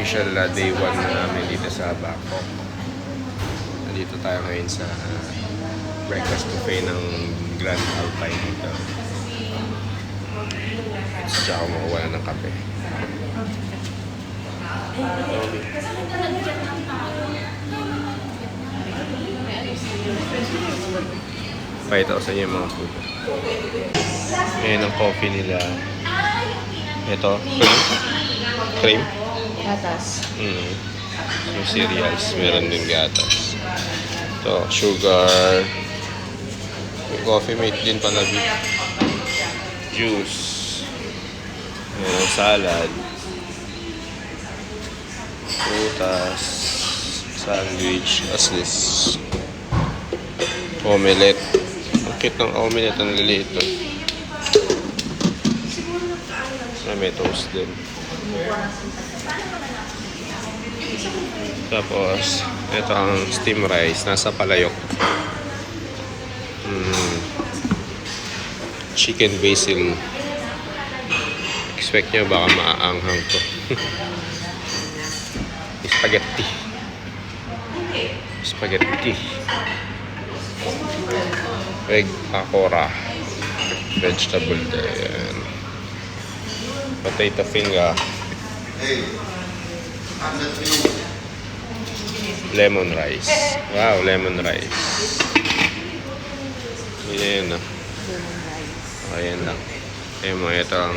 official day 1 na namin dito sa Bangkok. Nandito tayo ngayon sa breakfast buffet ng Grand Alpine Hotel. Tsaka makuha na ng kape. Pakita ko sa inyo yung mga food. Ayan ang coffee nila. Ito, cream. Gatas. Yung cereals, meron din gatas. Ito, sugar. May coffee mate din pala. Juice. Ayan, salad. Prutas. Sandwich. As this. Omelette. Ang cute ng omelette. Ang liliit to. May toast din. Tapos, ito ang steam rice. Nasa palayok. Chicken basil. Expect nyo baka maaanghang to. Spaghetti. Spaghetti. Egg pakora. Vegetable din. Potato finger. Lemon rice. Wow, lemon rice. Ayan na. Ayan lang. Ayan mo, ito ang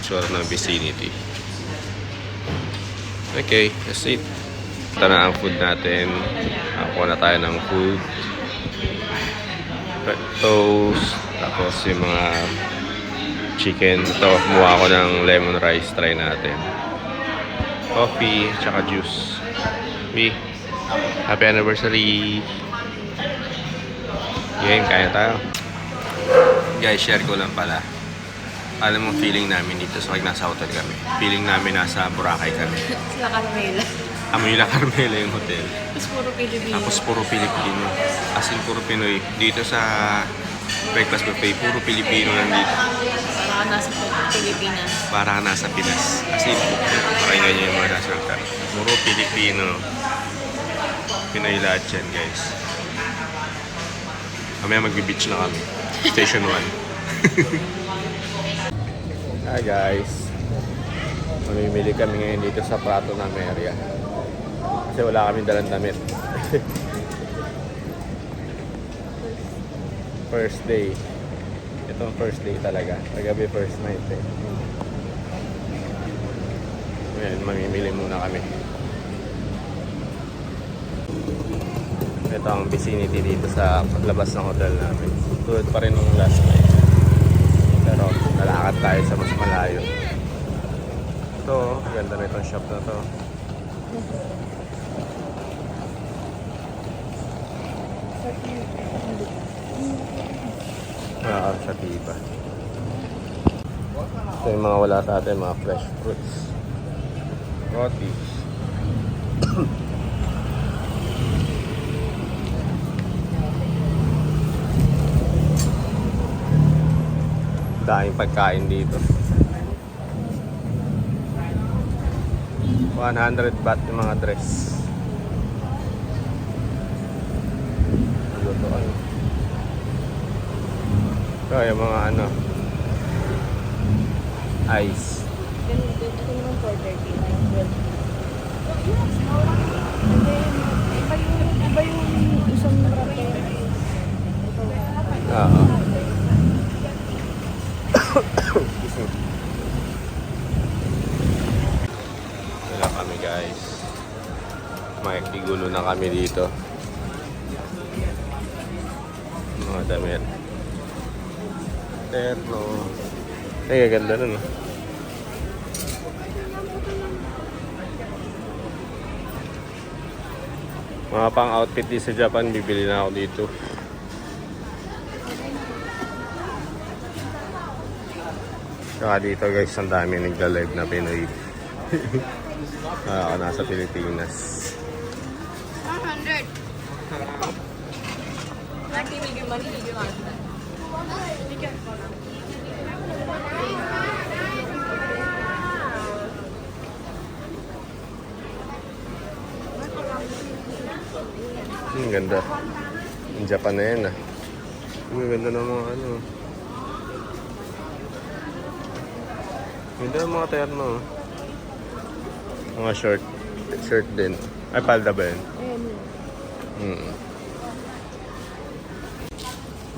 sure ng vicinity. Okay, that's it. Ito na ang food natin. Nakuha na tayo ng food. Toast. Tapos yung mga chicken. Ito, kumuha ako ng lemon rice. Try natin. Coffee, tsaka juice. B, happy anniversary! Game, kaya tayo. Guys, share ko lang pala. Alam mo, feeling namin dito sa nasa hotel kami. Feeling namin nasa Boracay kami. La Carmela. Amoy La Carmela yung hotel. Tapos puro Pilipino. Tapos puro Pilipino. As in, puro Pinoy. Dito sa breakfast buffet, puro Pilipino nandito. Para nasa Pilipinas. Para ka nasa Pinas. As in, pakinggan niyo yung mga nasa hotel. Puro Pilipino. Pinoy lahat yan, guys. Mamaya magbe-beach na kami. Station 1. Hi, guys. Mamimili kami ngayon dito sa Prato na area. Kasi wala kaming dalang damit. First day. Ito ang first day talaga. Kagabi first night eh. Ayan, mamimili muna kami. Ito ang vicinity dito sa paglabas ng hotel namin. Tulad pa rin ng last night. Pero nalakad tayo sa mas malayo. Ito, ganda na itong shop na to. Sa tiba. Ito yung mga wala sa atin, mga fresh fruits. Roti. Daming pagkain dito. 100 baht yung mga dress. Lutoan. So, yung mga ano, ice. Ganito naman 4:30. Iba yung isang rape. Oo. Wala kami, guys. Makikigulo na kami dito. Mga damit. Terno. Ay, ganda nun. Mga pang-outfit dito sa Japan, bibili na ako dito. Saka dito, guys, ang dami nagla-live na Pinoy. Ako nasa Pilipinas. 100. Actually, will give money, will give answer. Ganda. Ang Japan na yan ah. Ang ganda ng mga ano. Ganda ng mga terno. Mga short. Shirt din. Ay, palda ba yun? Ayan.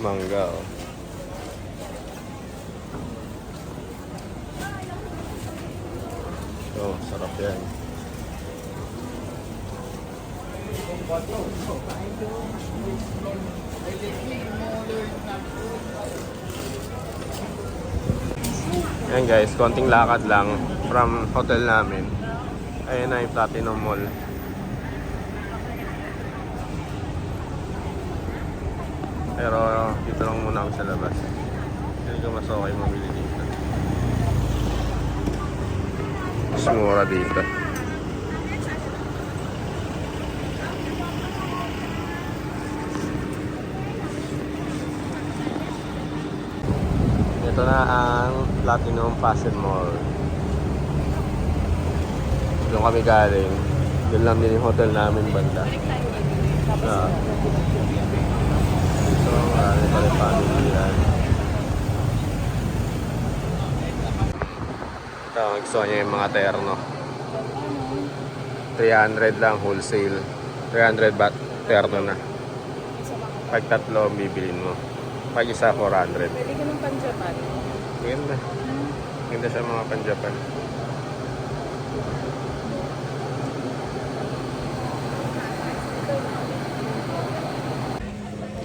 Mangga oh. Oh, sarap yan. Ayan guys, konting lakad lang from hotel namin. Ayan na yung Platinum Mall. Pero dito lang muna ako sa labas. Hindi ko mas okay mamili dito. Mas mura dito. Ito na ang Platinum Fashion Mall. Doon kami galing. Doon lang din yung hotel namin banda. Tapos, So, marami pa rin family yan. Ito, gusto niya yung mga terno. 300 lang wholesale. 300 baht, terno na. Pag tatlo, bibilin mo. Pag isa, 400. pwede ka ng pan-Japan. Ganda. Ganda siya mga pan-Japan.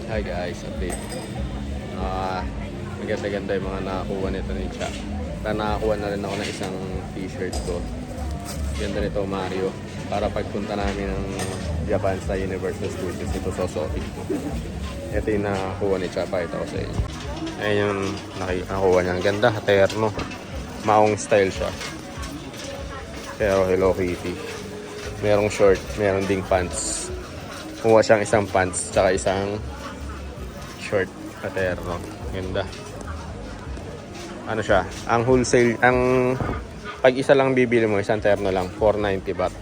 Hi guys, update. Maganda-ganda yung mga nakakuha nito ni Cha. Para nakakuha na rin ako ng isang t-shirt ko. Ganda nito Mario. Para pagpunta namin ng Japan sa Universal Studios, ito susuotin ko. Ito yung nakakuha ni Cha, pakita ko sa inyo. Ayan yung nakakuha niya. Ang ganda, terno. Maong style siya. Pero Hello Kitty. Merong short, meron ding pants. Kuha siyang isang pants, tsaka isang short na terno. Ganda. Ano siya? Ang wholesale, ang pag isa lang bibili mo, isang terno lang, 490 baht.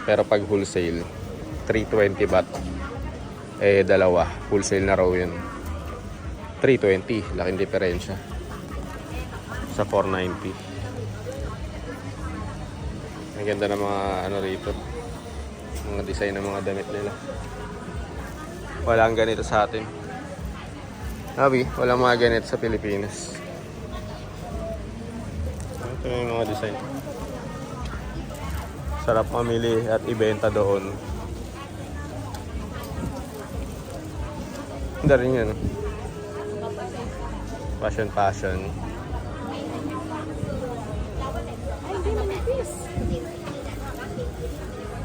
Pero pag wholesale, 320 baht. Eh, dalawa. Wholesale na raw yun. 320. Laking diferensya. Sa 490. Ang ganda ng mga ano rito. Mga design ng mga damit nila. Walang ganito sa atin. Abi, walang mga ganito sa Pilipinas. Ito yung mga design. Sarap mamili at ibenta doon. Ganda rin yun. Fashion. Ay, hindi manipis.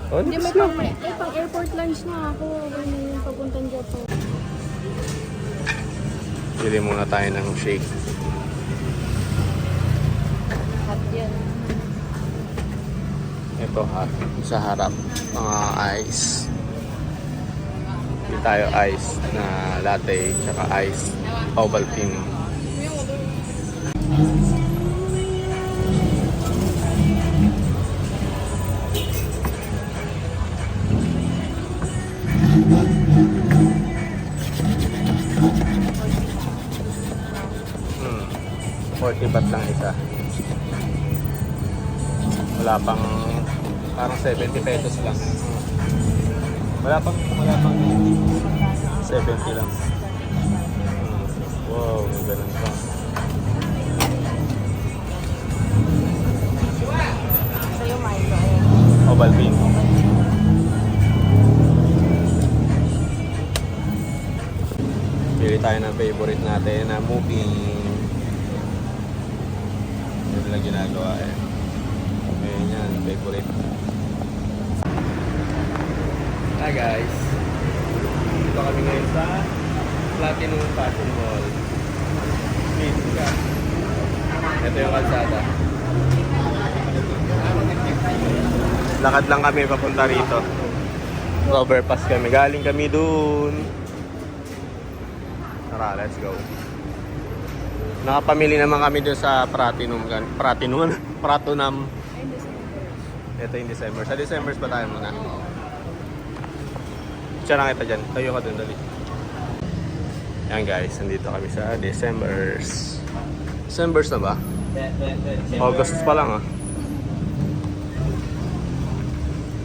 Oh, Hindi, nips may lang. pang airport lunch na ako. Ano yung papuntang Japan. Bili muna tayo ng shake. Hot yan. Ito ha, sa harap. Mga ice. Bili tayo ice na latte, tsaka ice Ovaltine. Hmm. 40 baht lang isa. Wala pang parang 70 pesos lang. Wala pang 70 lang. Wow, may ganun pa. Sa'yo, Milo. Ayan. Ovaltine. Pili tayo ng favorite natin na movie. Yun lang ginagawa eh. Ayun yan, favorite. Hi guys. Dito kami ngayon sa Platinum Fashion Mall. Please ka. Ito yung kalsada. Lakad lang kami papunta rito. Overpass kami. Galing kami dun. Tara, let's go. Nakapamili naman kami dun sa Pratinum. Pratunam. Ay, hindi sa Ito yung December. Sa December pa tayo muna. Picture lang kita dyan. Tayo ka dun, dali. Yan guys, nandito kami sa Decembers. Decembers na ba? August pa lang ah.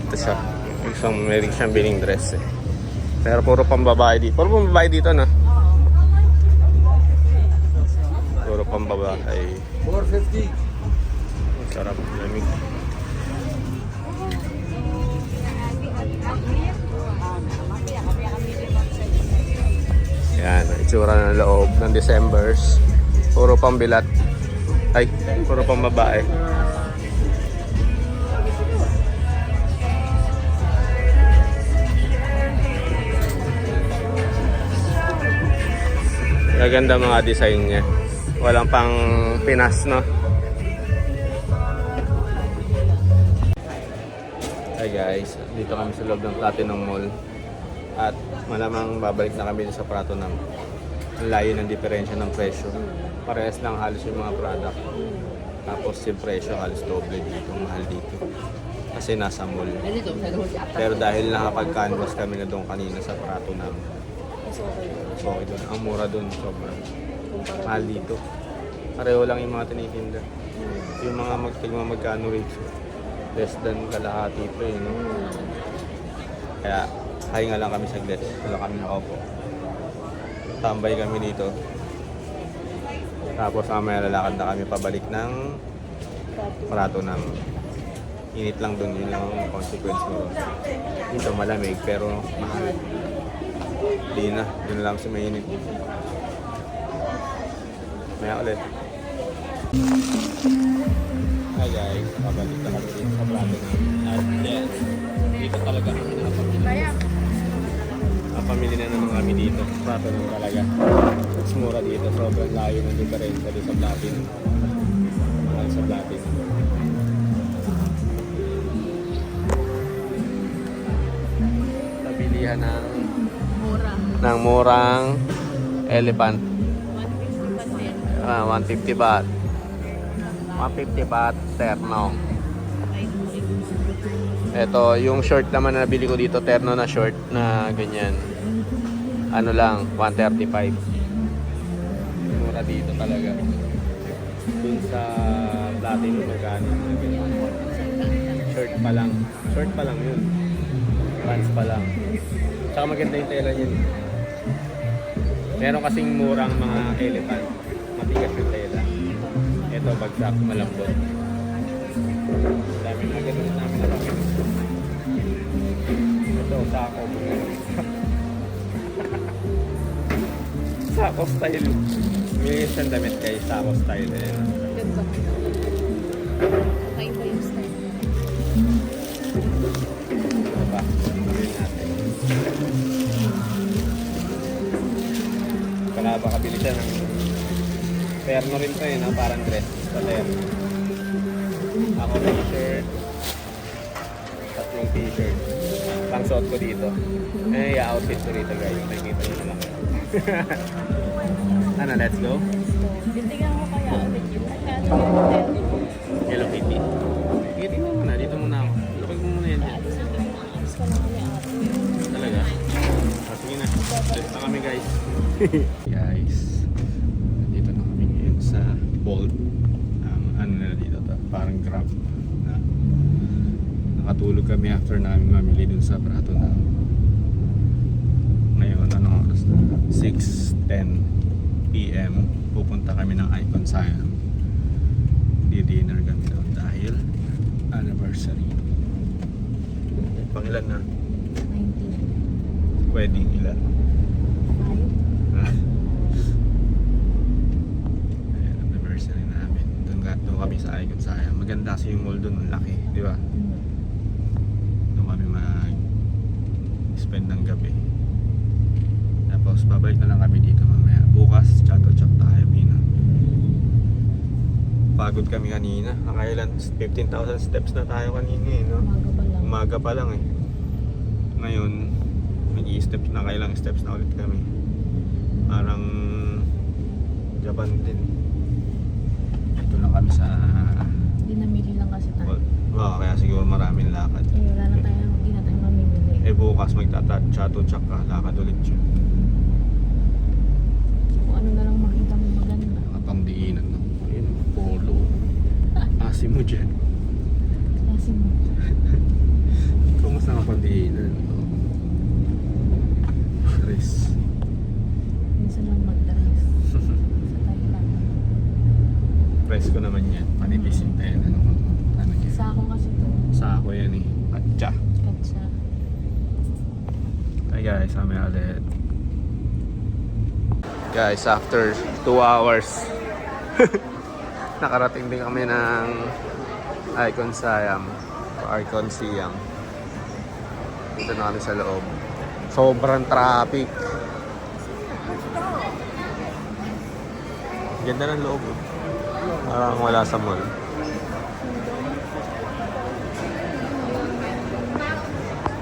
Ito siya. Meron siyang biling dress eh. Pero puro pambabae dito. Puro pambabae dito na. Puro pambabae. 450. Sarap. Lamig. Yan, itsura ng loob ng Decembers. Puro pambilat. Ay, puro pambabae. Maganda mga design niya. Walang pang Pinas, no? Hi guys, dito kami sa loob ng Platinum Mall. At malamang babalik na kami sa Pratunam. Ang layo ng diferensya ng presyo. Parehas lang halos yung mga product. Tapos yung presyo halos doble dito, mahal dito. Kasi nasa mall. Pero dahil nakapag-canvas kami na doon kanina sa Pratunam. So okay doon. Ang mura doon, sobrang mahal dito. Pareho lang yung mga tinitinda. Yung mga magkano rate. Less than kalahati pa eh, no? Kaya pahinga lang kami saglit. Wala kami nakaupo. Tambay kami dito. Tapos mamaya lalakad na kami pabalik ng Pratunam. Init lang dun, yun lang ang consequence mo. Dito malamig pero mahal. Di na, dun lang sa mainit. Maya ulit. Hi guys, pabalik na kami dito sa Pratunam. At yes, dito talaga ang napamili na naman kami dito. Pratunam talaga. Mas mura dito, sobrang layo ng diferensya dito sa Platinum. Mahal sa Platinum. Nabilihan ng murang elephant. 150 baht. 150 baht terno. Ito, yung short naman na nabili ko dito, terno na short na ganyan. Ano lang, 135. Mura dito talaga. Dun sa Platinum magkano. Short pa lang. Short pa lang yun. Pants pa lang. Tsaka maganda yung tela yun. Meron kasing murang mga elephant. Matigas yung tela. Ito, bagsak, malambot. Dami na ganun namin na bakit. Ito, sako. Sako style. May isang damit kay sako style. Eh. Ganda. Kakaiba yung style. Ito ba? Gawin natin. Kala ba kabili siya ng terno rin to no? Parang dress sa terno. Ako t-shirt. Tatlong t-shirt. Pang suot ko dito. Eh, outfit ko dito guys. Nakikita nyo na lang. Ano, let's go? Tintigan ko kaya ulit yun. Kaya Hello Kitty. Kitty mo muna. Dito muna ako. Lupag mo muna yan. alis ka lang kami ate. Talaga? Sige na. Let's na kami guys. Guys. Dito na kami ngayon sa Bolt. Ano na dito to? Parang Grab. Na nakatulog kami after namin mamili dun sa Pratunam. Ngayon, anong oras na? 6:10 PM. Pupunta kami ng Icon Siam. Di-dinner kami doon dahil anniversary. Pangilan na? 19. Wedding ilan? Ayan, anniversary namin. Doon kami sa Icon Siam. Maganda kasi yung mall doon, ang laki, di ba? Doon kami mag-spend ng gabi. Tapos babalik na lang kami dito mamaya. Bukas, chat-chat tayo, Pino. Pagod kami kanina. Nakailan, 15,000 steps na tayo kanina eh, no? Umaga pa lang. Umaga pa lang eh. Ngayon, nag-i-steps na, kailang steps na ulit kami. Parang Japan din. Ito lang kami sa Hindi namili lang kasi tayo. kaya siguro maraming lakad. Eh, wala na tayo, hindi na tayo mamimili. Eh bukas magta-chato-chak ka, lakad ulit yun. Kung ano na lang makita mo maganda. Kapangdiinan no? Ayun, polo. Asim mo dyan. Kasi mo. Ikaw mas nakapangdiinan. Stress. Minsan lang mag-dress. Sa Thailand. Press ko naman yan. Panipis yung tayo. Ano yan? Sa ako kasi to. Sa ako yan eh. Atcha. Katsa. Hi guys, kami ulit. Guys, after 2 hours nakarating din kami ng Icon Siam o Icon Siam. Dito na kami sa loob. Sobrang traffic. Ganda ng loob. Parang wala sa mall.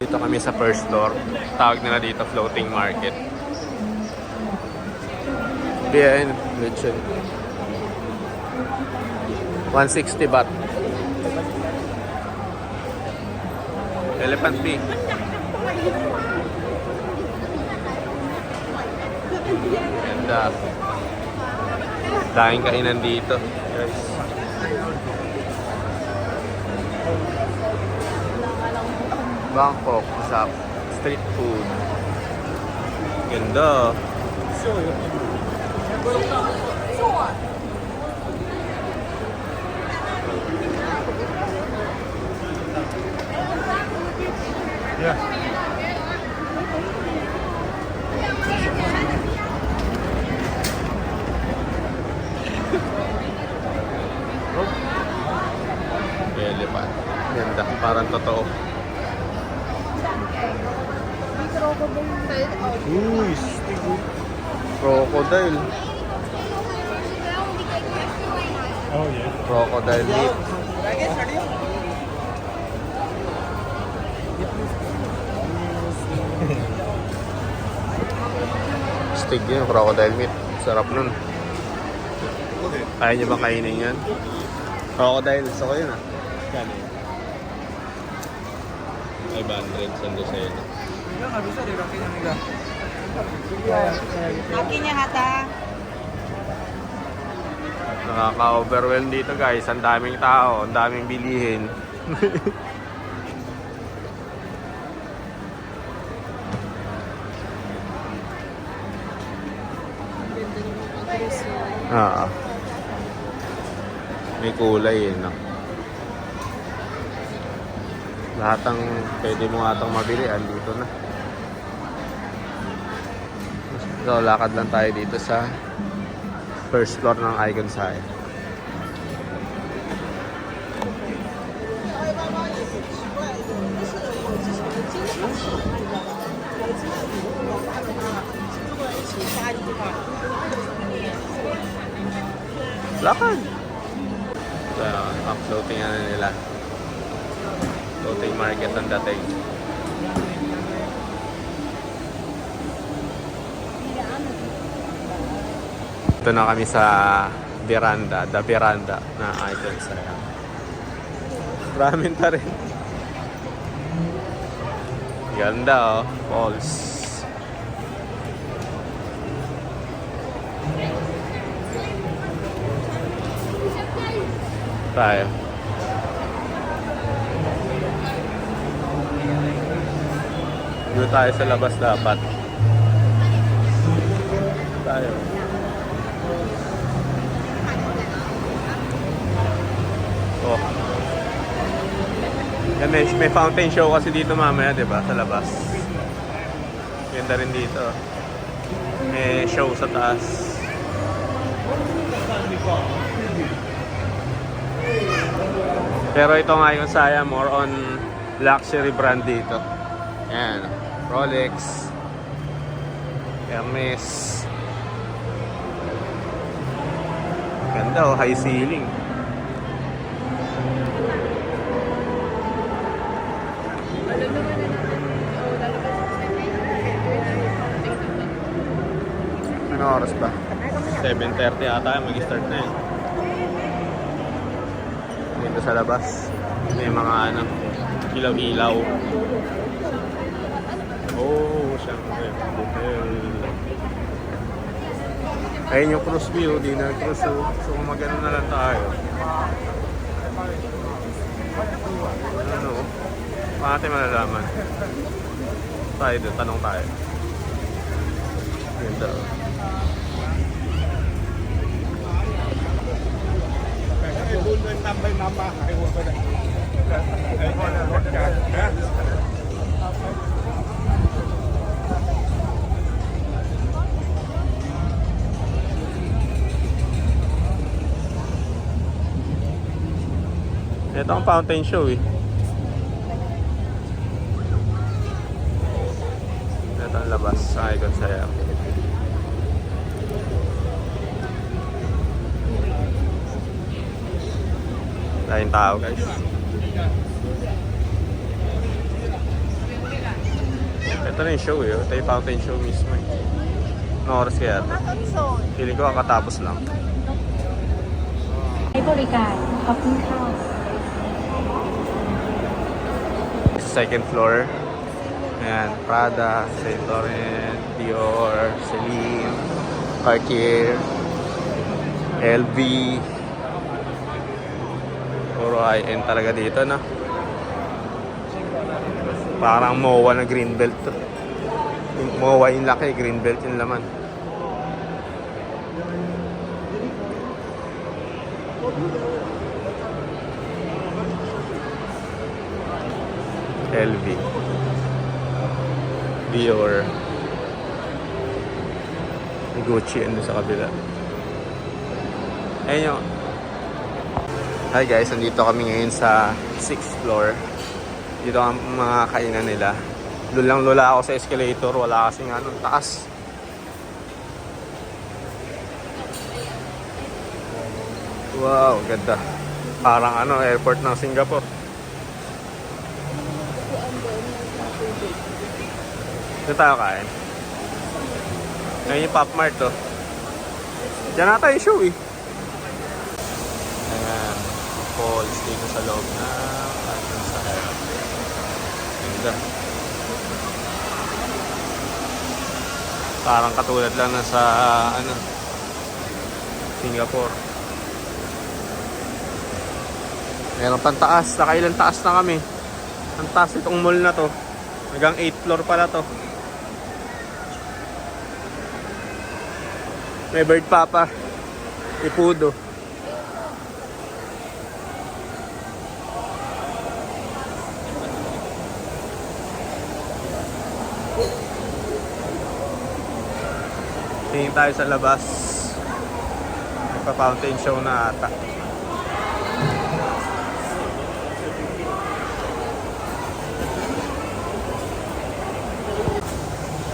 Dito kami sa first floor. Tawag nila dito floating market. Bien, lechon. 160 baht. Elephant pig. Ganda. Daing kainan dito, guys. Bangkok, sa street food. Ganda. Yeah. Elephant. Ganda, parang totoo. Uy, stick. Crocodile. Oh yeah. Crocodile meat. Stick yun, crocodile meat. Sarap nun. Kaya nyo ba kainin yan? Crocodile, gusto ko yun ah. Gano yun? 500 sa dosena. Akin niya hata. Nakaka-overwhelm dito guys. Ang daming tao, ang daming bilihin. Ah. May kulay eh, no? Lahat ng pwede mo nga itong mabili, andito na. So, lakad lang tayo dito sa first floor ng Icon Siam. Lakad! So, ang floating ano nila. Floating market ang dating. Ito na kami sa veranda, the veranda na Icon Siam. Ramen pa rin. Ganda oh, falls. Tayo. Doon tayo sa labas dapat. Tayo. Oh. Yan, may fountain show kasi dito mamaya, 'di ba? Sa labas. Ganda rin dito. May show sa taas. Pero ito nga yung saya, more on luxury brand dito. Ayan, Rolex, Hermes. Ganda oh, high ceiling. Ano oras ba? 7:30 ata, mag-start na yun. Dito sa labas may mga ano, ilaw-ilaw. Oh, syempre. Hotel. Ayun yung cruise view, di na cruise. So kung mag-ano na lang tayo. Ano? Paano natin malalaman? Tayo doon, tanong tayo. Ganda. tambay mama ay huwag pa na. Ay ko na huwag ka. Ha? Ito ang fountain show eh. Ito ang labas sa Icon Siam. Daming tao guys. Ito na yung show eh. Ito yung fountain show mismo eh. Anong oras kaya ito? Feeling ko kakatapos lang. ให้บริการขอบคุณค่ะ Second floor. Ayan, Prada, Saint Laurent, Dior, Celine, Cartier, LV. Puro high-end talaga dito, no? Parang MOA na Greenbelt to. Yung MOA yung laki, Greenbelt yung laman. LV, Dior, Gucci ano sa kabila. Ayun yung... Hi guys, nandito kami ngayon sa 6th floor. Dito ang mga kainan nila. Lulang-lula ako sa escalator, wala kasing anong taas. Wow, ganda. Parang ano, airport ng Singapore. Dito tayo kain. Ngayon yung Pop Mart to. Diyan na tayo show eh. Ayan. Falls dito sa loob na Icon Siam. Ganda. Parang katulad lang na sa ano, Singapore. Meron pang taas. Nakailang taas na kami. Ang taas itong mall na to. Hanggang 8th floor pala to. May bird papa. Ipudo. Tingin tayo sa labas. Nagpa-fountain show na ata.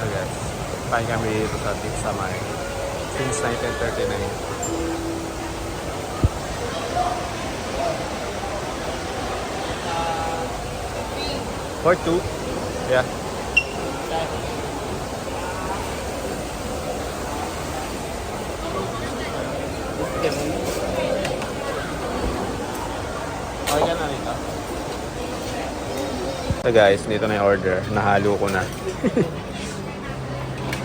Okay. Kain kami dito sa Pizza Mart. Since 1939. For two? Yeah. Okay ka na rito? So guys, dito na yung order. Nahalo ko na.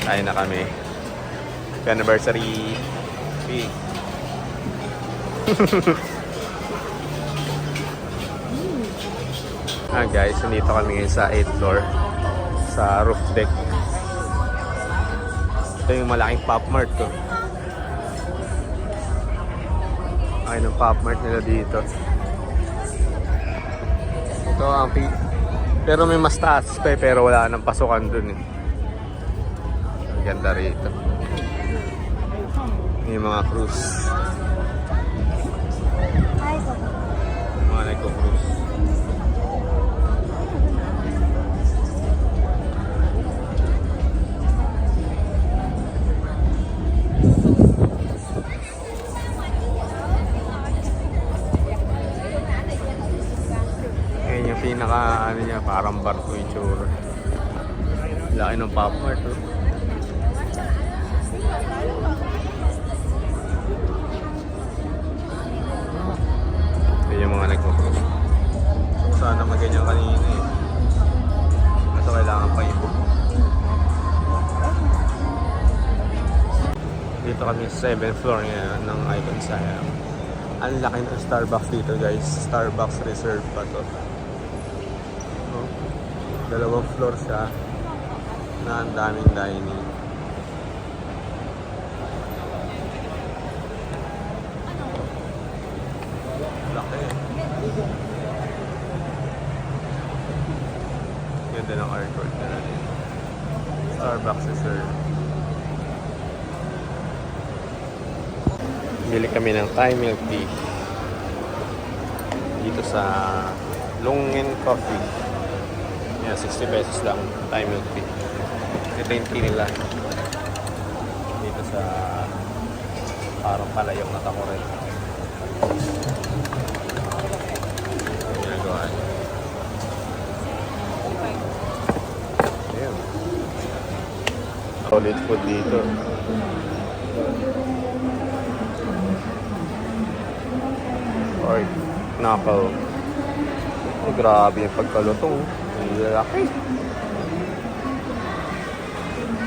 Kain na kami. Anniversary fee. Guys, nandito kami ngayon sa 8th floor sa roof deck. Ito yung malaking Pop Mart to. Ay, ng Pop Mart nila dito. Ito ang pero may mas taas pa eh, pero wala nang pasukan dun eh. Ang ganda rito. Yung mga cruise. Mga nagko-cruise. Ngayon yung pinaka ano niya, parang barko yung tsura. Laki ng Pop Mart oh. Yung mga nagpo-cruise. Sana maganyan kanina eh. Kaso kailangan pa ibo. Dito kami sa 7th floor ngayon ng Icon Siam. Ang laki ng Starbucks dito guys. Starbucks Reserve pa to. No? Dalawang floor siya na ang daming dining. Laki. Ganda ng artwork na natin. Starbucks Reserve. Bili kami ng Thai milk tea dito sa Lungen Coffee. Yan, 60 pesos lang Thai milk tea. Ito yung tea nila dito sa parang palayong na Tacoret. Ginagawa niya. Ayan. Solid food dito. Or knuckle. Oh, grabe yung pagkalutong. Ang lalaki.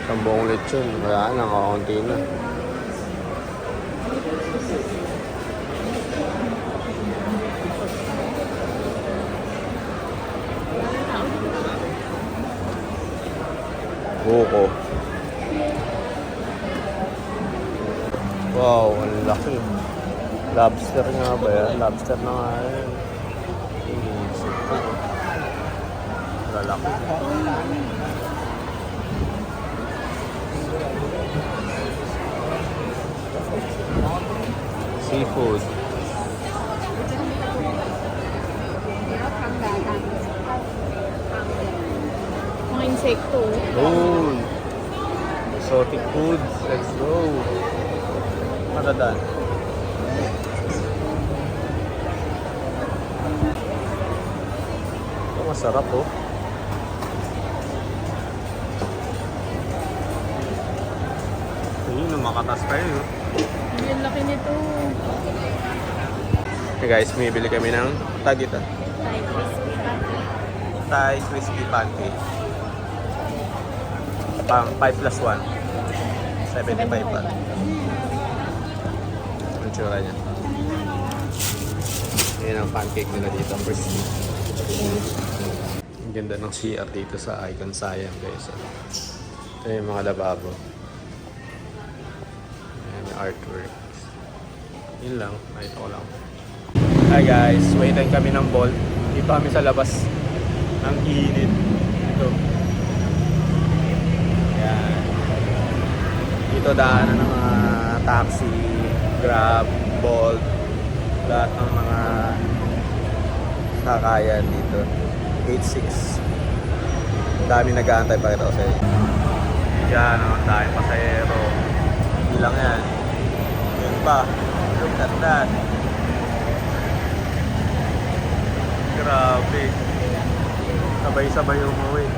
Isang buong lechon. Wala na, kakaunti na. Buko. Wow, ang laki. Lobster nga ba yan? Lobster na nga yan. Inisip ko. Lalaki. Seafood. Mga insekto. Oh! Exotic foods. Let's go. Matadan. Masarap oh. Ayun, makatas pa yun oh. Ang laki nito. Hey guys, bumibili kami ng tag ito. Thai crispy pancake. Pang 5 plus 1. 75 pa. Ang tsura niya. Yan ang pancake nila dito. Crispy. Ang ganda ng CR dito sa Icon Siam guys. Ito yung mga lababo. Ayan yung artwork. Yun lang. Nakita ko lang. Hi guys, waitin kami ng Bolt. Dito kami sa labas. Ang init. Ito. Ayan. Dito daanan ng mga taxi, Grab, Bolt. Lahat ng mga sakayan dito. Gate 6. Dami nag-aantay pa kita ko sa inyo. Yan, ang daming pasahero. Hindi lang yan. Yan pa. Look at that. Grabe. Sabay-sabay umuwi.